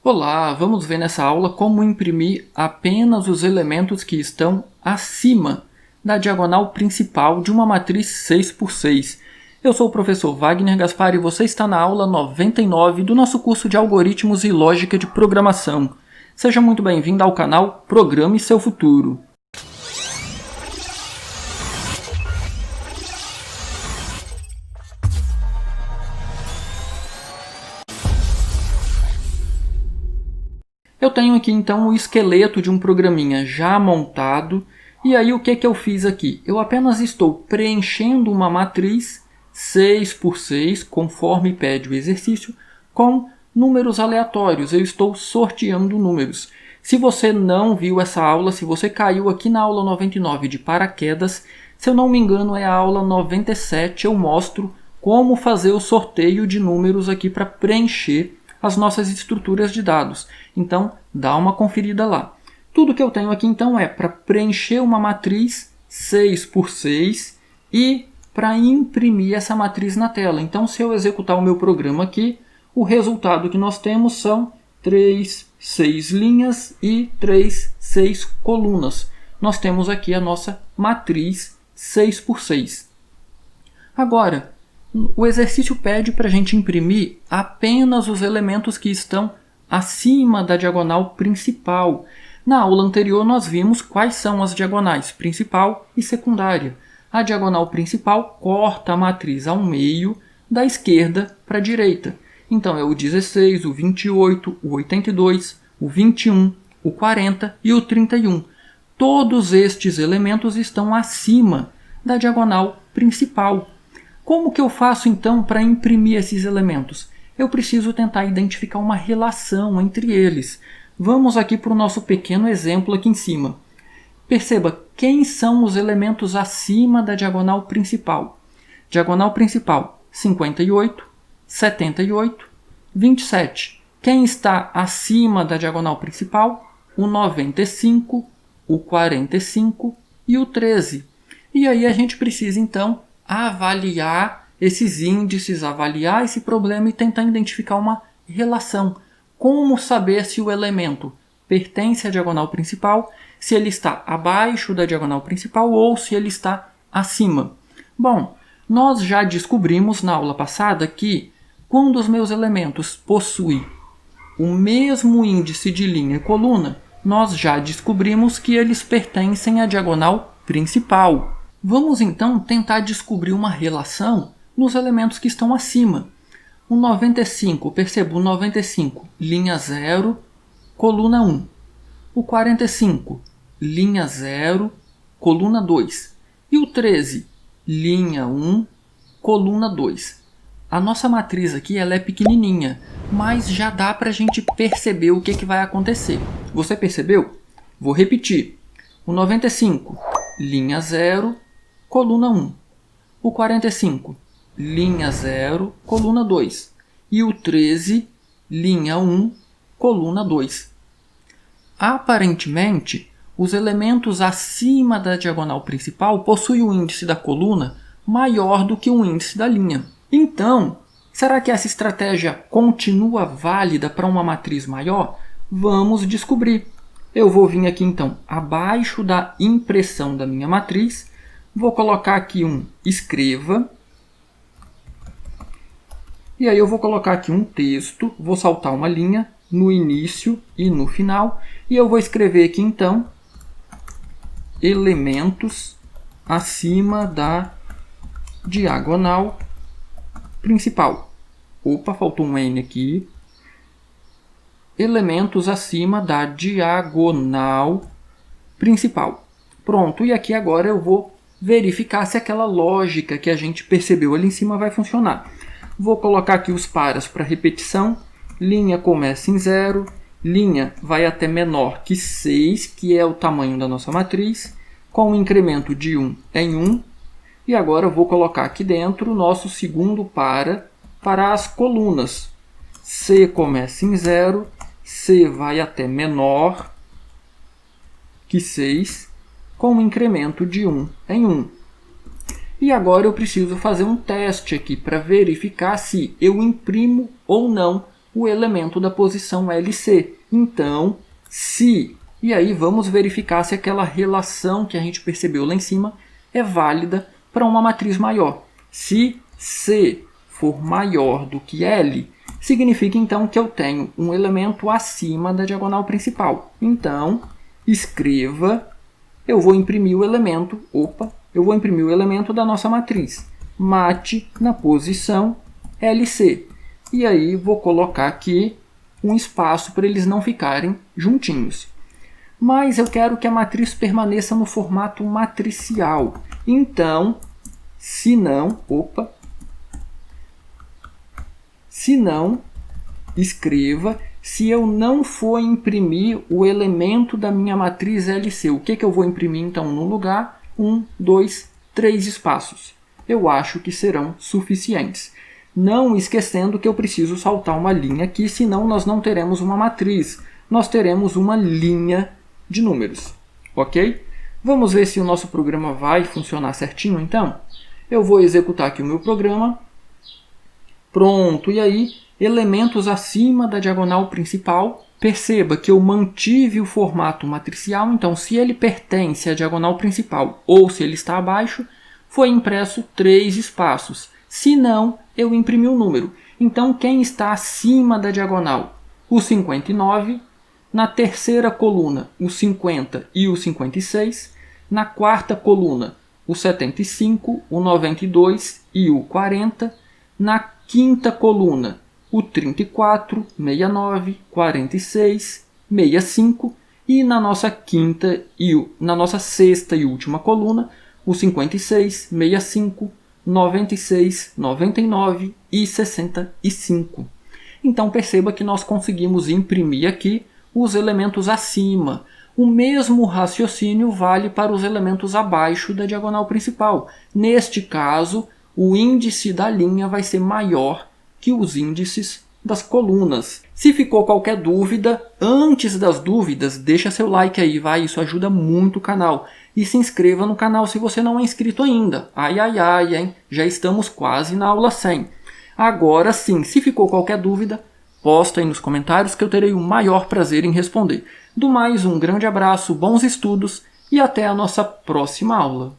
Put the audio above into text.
Olá, vamos ver nessa aula como imprimir apenas os elementos que estão acima da diagonal principal de uma matriz 6x6. Eu sou o professor Wagner Gaspar e você está na aula 99 do nosso curso de Algoritmos e Lógica de Programação. Seja muito bem-vindo ao canal Programe Seu Futuro. Eu tenho aqui então o esqueleto de um programinha já montado. E aí o que eu fiz aqui? Eu apenas estou preenchendo uma matriz 6x6, conforme pede o exercício, com números aleatórios. Eu estou sorteando números. Se você não viu essa aula, se você caiu aqui na aula 99 de paraquedas, se eu não me engano é a aula 97, eu mostro como fazer o sorteio de números aqui para preencher as nossas estruturas de dados. Então, dá uma conferida lá. Tudo que eu tenho aqui, então, é para preencher uma matriz 6x6 e para imprimir essa matriz na tela. Então, se eu executar o meu programa aqui, o resultado que nós temos são 3, 6 linhas e 3, 6 colunas. Nós temos aqui a nossa matriz 6x6. Agora, o exercício pede para a gente imprimir apenas os elementos que estão acima da diagonal principal. Na aula anterior nós vimos quais são as diagonais principal e secundária. A diagonal principal corta a matriz ao meio, da esquerda para a direita. Então é o 16, o 28, o 82, o 21, o 40 e o 31. Todos estes elementos estão acima da diagonal principal. Como que eu faço então para imprimir esses elementos? Eu preciso tentar identificar uma relação entre eles. Vamos aqui para o nosso pequeno exemplo aqui em cima. Perceba quem são os elementos acima da diagonal principal. Diagonal principal 58, 78, 27. Quem está acima da diagonal principal? O 95, o 45 e o 13. E aí a gente precisa então avaliar esses índices, avaliar esse problema e tentar identificar uma relação. Como saber se o elemento pertence à diagonal principal, se ele está abaixo da diagonal principal ou se ele está acima? Bom, nós já descobrimos na aula passada que quando os meus elementos possuem o mesmo índice de linha e coluna, nós já descobrimos que eles pertencem à diagonal principal. Vamos então tentar descobrir uma relação nos elementos que estão acima. O 95, perceba, o 95, linha 0, coluna 1. O 45, linha 0, coluna 2. E o 13, linha 1, coluna 2. A nossa matriz aqui ela é pequenininha, mas já dá para a gente perceber o que vai acontecer. Você percebeu? Vou repetir. O 95, linha 0, coluna 1. O 45, linha 0, coluna 2. E o 13, linha 1, coluna 2. Aparentemente, os elementos acima da diagonal principal possuem o índice da coluna maior do que o índice da linha. Então, será que essa estratégia continua válida para uma matriz maior? Vamos descobrir. Eu vou vir aqui então abaixo da impressão da minha matriz. Vou colocar aqui um escreva. E aí eu vou colocar aqui um texto. Vou saltar uma linha no início e no final. E eu vou escrever aqui então elementos acima da diagonal principal. Opa, faltou um N aqui. Elementos acima da diagonal principal. Pronto, e aqui agora eu vou verificar se aquela lógica que a gente percebeu ali em cima vai funcionar. Vou colocar aqui os paras para repetição. Linha começa em 0. Linha vai até menor que 6, que é o tamanho da nossa matriz, com um incremento de 1 em 1. E agora eu vou colocar aqui dentro o nosso segundo para as colunas. C começa em 0, C vai até menor que 6, com um incremento de 1 em 1. E agora eu preciso fazer um teste aqui para verificar se eu imprimo ou não o elemento da posição LC. Então, se... E aí vamos verificar se aquela relação que a gente percebeu lá em cima é válida para uma matriz maior. Se C for maior do que L, significa então que eu tenho um elemento acima da diagonal principal. Então, escreva, eu vou imprimir o elemento, da nossa matriz. Mate na posição LC. E aí vou colocar aqui um espaço para eles não ficarem juntinhos. Mas eu quero que a matriz permaneça no formato matricial. Então, se não, escreva, se eu não for imprimir o elemento da minha matriz LC, o que eu vou imprimir então no lugar? 1, 2, 3 espaços. Eu acho que serão suficientes. Não esquecendo que eu preciso saltar uma linha aqui, senão nós não teremos uma matriz. Nós teremos uma linha de números, ok? Vamos ver se o nosso programa vai funcionar certinho, então? Eu vou executar aqui o meu programa. Pronto, e aí, elementos acima da diagonal principal. Perceba que eu mantive o formato matricial, então se ele pertence à diagonal principal ou se ele está abaixo, foi impresso 3 espaços. Se não, eu imprimi o número. Então, quem está acima da diagonal? O 59. Na terceira coluna, o 50 e o 56. Na quarta coluna, o 75, o 92 e o 40. Na quinta coluna, o 34, 69, 46, 65. E na nossa sexta e última coluna, o 56, 65, 96, 99 e 65. Então perceba que nós conseguimos imprimir aqui os elementos acima. O mesmo raciocínio vale para os elementos abaixo da diagonal principal. Neste caso, o índice da linha vai ser maior que os índices das colunas. Se ficou qualquer dúvida, antes das dúvidas, deixa seu like aí, vai, isso ajuda muito o canal. E se inscreva no canal se você não é inscrito ainda. Ai, ai, ai, hein? Já estamos quase na aula 100. Agora sim, se ficou qualquer dúvida, posta aí nos comentários que eu terei o maior prazer em responder. Do mais, um grande abraço, bons estudos e até a nossa próxima aula.